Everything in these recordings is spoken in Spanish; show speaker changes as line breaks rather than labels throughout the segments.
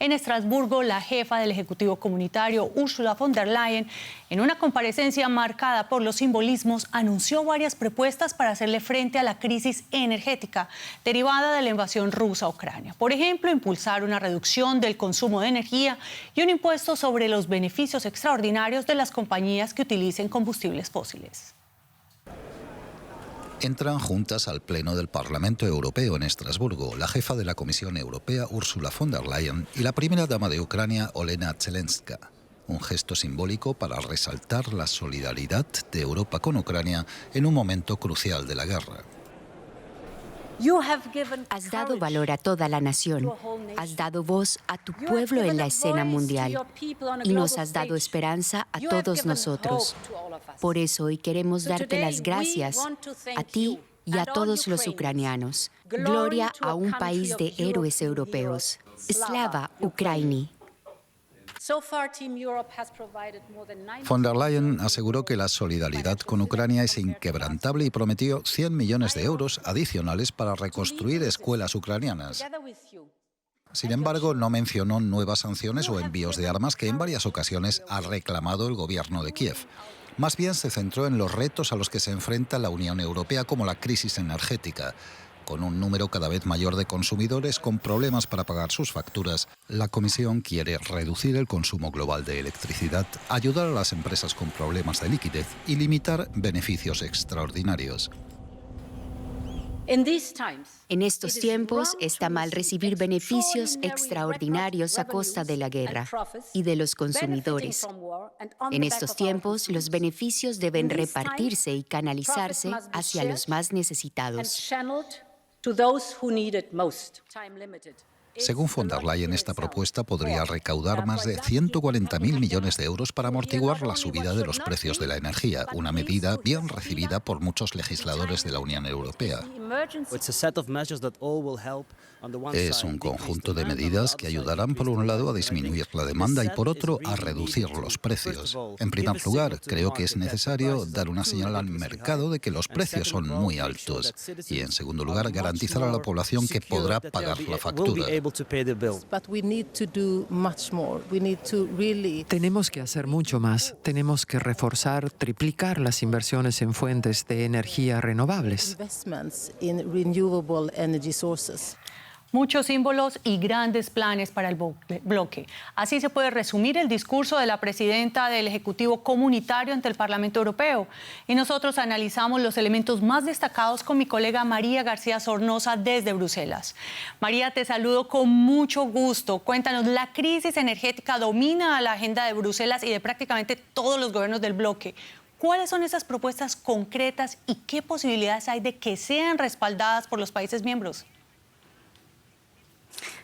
En Estrasburgo, la jefa del Ejecutivo Comunitario, Ursula von der Leyen, en una comparecencia marcada por los simbolismos, anunció varias propuestas para hacerle frente a la crisis energética derivada de la invasión rusa a Ucrania. Por ejemplo, impulsar una reducción del consumo de energía y un impuesto sobre los beneficios extraordinarios de las compañías que utilicen combustibles fósiles.
Entran juntas al Pleno del Parlamento Europeo en Estrasburgo la jefa de la Comisión Europea, Ursula von der Leyen, y la primera dama de Ucrania, Olena Zelenska. Un gesto simbólico para resaltar la solidaridad de Europa con Ucrania en un momento crucial de la guerra.
Has dado valor a toda la nación, has dado voz a tu pueblo en la escena mundial y nos has dado esperanza a todos nosotros. Por eso hoy queremos darte las gracias a ti y a todos los ucranianos. Gloria a un país de héroes europeos. Slava Ukraini.
Von der Leyen aseguró que la solidaridad con Ucrania es inquebrantable y prometió 100 millones de euros adicionales para reconstruir escuelas ucranianas. Sin embargo, no mencionó nuevas sanciones o envíos de armas que en varias ocasiones ha reclamado el gobierno de Kiev. Más bien se centró en los retos a los que se enfrenta la Unión Europea, como la crisis energética. Con un número cada vez mayor de consumidores con problemas para pagar sus facturas, la Comisión quiere reducir el consumo global de electricidad, ayudar a las empresas con problemas de liquidez y limitar beneficios extraordinarios.
En estos tiempos está mal recibir beneficios extraordinarios a costa de la guerra y de los consumidores. En estos tiempos, los beneficios deben repartirse y canalizarse hacia los más necesitados.
Según von der Leyen, esta propuesta podría recaudar más de 140.000 millones de euros para amortiguar la subida de los precios de la energía, una medida bien recibida por muchos legisladores de la Unión Europea. Es un conjunto de medidas que ayudarán, por un lado, a disminuir la demanda y, por otro, a reducir los precios. En primer lugar, creo que es necesario dar una señal al mercado de que los precios son muy altos. Y, en segundo lugar, garantizar a la población que podrá pagar la factura.
Tenemos que hacer mucho más. Tenemos que reforzar, triplicar las inversiones en fuentes de energía renovables.
Muchos símbolos y grandes planes para el bloque. Así se puede resumir el discurso de la presidenta del Ejecutivo Comunitario ante el Parlamento Europeo. Y nosotros analizamos los elementos más destacados con mi colega María García Sornosa desde Bruselas. María, te saludo con mucho gusto. Cuéntanos, la crisis energética domina la agenda de Bruselas y de prácticamente todos los gobiernos del bloque. ¿Cuáles son esas propuestas concretas y qué posibilidades hay de que sean respaldadas por los países miembros?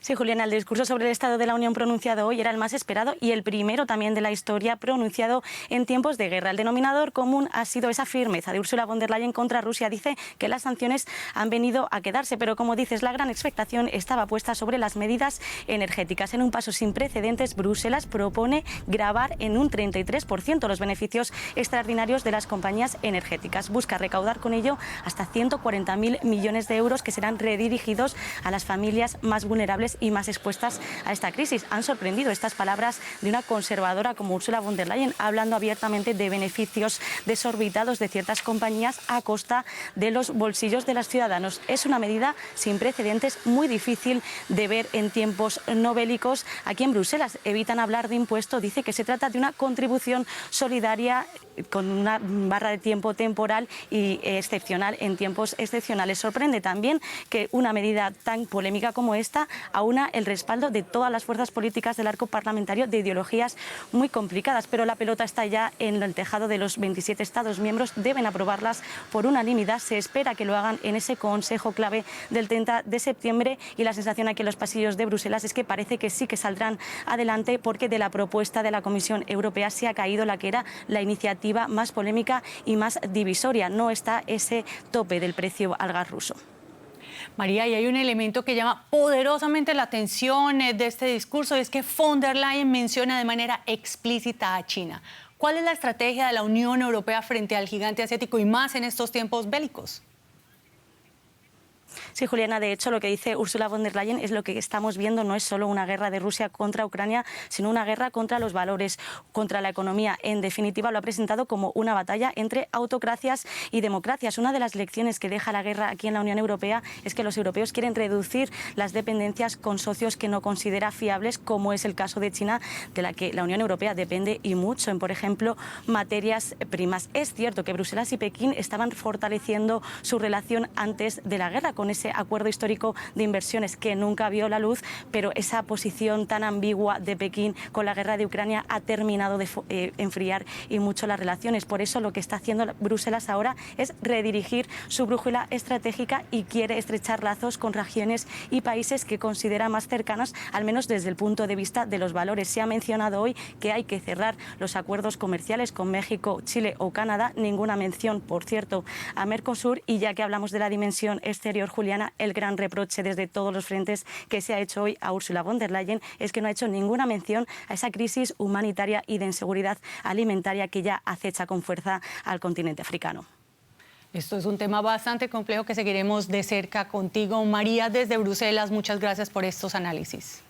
Sí, Juliana, el discurso sobre el Estado de la Unión pronunciado hoy era el más esperado y el primero también de la historia pronunciado en tiempos de guerra. El denominador común ha sido esa firmeza de Ursula von der Leyen contra Rusia. Dice que las sanciones han venido a quedarse, pero como dices, la gran expectación estaba puesta sobre las medidas energéticas. En un paso sin precedentes, Bruselas propone gravar en un 33% los beneficios extraordinarios de las compañías energéticas. Busca recaudar con ello hasta 140.000 millones de euros que serán redirigidos a las familias más vulnerables y más expuestas a esta crisis. Han sorprendido estas palabras de una conservadora como Ursula von der Leyen, hablando abiertamente de beneficios desorbitados de ciertas compañías a costa de los bolsillos de los ciudadanos. Es una medida sin precedentes, muy difícil de ver en tiempos no bélicos. Aquí en Bruselas evitan hablar de impuesto, dice que se trata de una contribución solidaria con una barra de tiempo temporal y excepcional en tiempos excepcionales. Sorprende también que una medida tan polémica como esta aúna el respaldo de todas las fuerzas políticas del arco parlamentario de ideologías muy complicadas, pero la pelota está ya en el tejado de los 27 Estados miembros. Deben aprobarlas por unanimidad. Se espera que lo hagan en ese Consejo clave del 30 de septiembre y la sensación aquí en los pasillos de Bruselas es que parece que sí que saldrán adelante, porque de la propuesta de la Comisión Europea se ha caído la que era la iniciativa más polémica y más divisoria. No está ese tope del precio al gas ruso.
María, y hay un elemento que llama poderosamente la atención de este discurso, y es que von der Leyen menciona de manera explícita a China. ¿Cuál es la estrategia de la Unión Europea frente al gigante asiático y más en estos tiempos bélicos?
Sí, Juliana, de hecho lo que dice Ursula von der Leyen es lo que estamos viendo, no es solo una guerra de Rusia contra Ucrania, sino una guerra contra los valores, contra la economía. En definitiva, lo ha presentado como una batalla entre autocracias y democracias. Una de las lecciones que deja la guerra aquí en la Unión Europea es que los europeos quieren reducir las dependencias con socios que no considera fiables, como es el caso de China, de la que la Unión Europea depende y mucho en, por ejemplo, materias primas. Es cierto que Bruselas y Pekín estaban fortaleciendo su relación antes de la guerra con ese acuerdo histórico de inversiones que nunca vio la luz, pero esa posición tan ambigua de Pekín con la guerra de Ucrania ha terminado de enfriar y mucho las relaciones. Por eso lo que está haciendo Bruselas ahora es redirigir su brújula estratégica y quiere estrechar lazos con regiones y países que considera más cercanos, al menos desde el punto de vista de los valores. Se ha mencionado hoy que hay que cerrar los acuerdos comerciales con México, Chile o Canadá. Ninguna mención, por cierto, a Mercosur. Y ya que hablamos de la dimensión exterior, Juliana, el gran reproche desde todos los frentes que se ha hecho hoy a Ursula von der Leyen es que no ha hecho ninguna mención a esa crisis humanitaria y de inseguridad alimentaria que ya acecha con fuerza al continente africano.
Esto es un tema bastante complejo que seguiremos de cerca contigo, María, desde Bruselas. Muchas gracias por estos análisis.